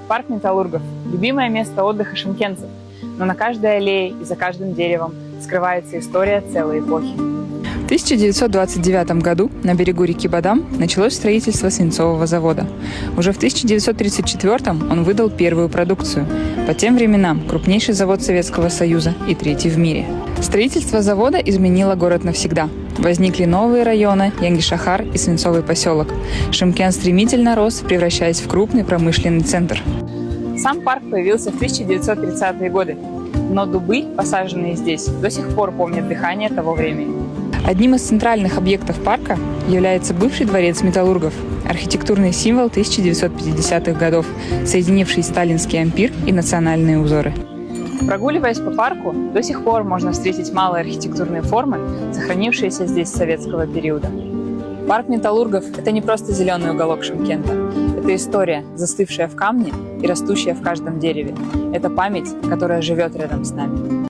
Парк металлургов – любимое место отдыха шымкентцев, но на каждой аллее и за каждым деревом скрывается история целой эпохи. В 1929 году на берегу реки Бадам началось строительство свинцового завода. Уже в 1934 он выдал первую продукцию. По тем временам крупнейший завод Советского Союза и третий в мире. Строительство завода изменило город навсегда. Возникли новые районы – Янгишахар и Свинцовый поселок. Шымкент стремительно рос, превращаясь в крупный промышленный центр. Сам парк появился в 1930-е годы, но дубы, посаженные здесь, до сих пор помнят дыхание того времени. Одним из центральных объектов парка является бывший дворец металлургов – архитектурный символ 1950-х годов, соединивший сталинский ампир и национальные узоры. Прогуливаясь по парку, до сих пор можно встретить малые архитектурные формы, сохранившиеся здесь с советского периода. Парк металлургов – это не просто зеленый уголок Шымкента. Это история, застывшая в камне и растущая в каждом дереве. Это память, которая живет рядом с нами.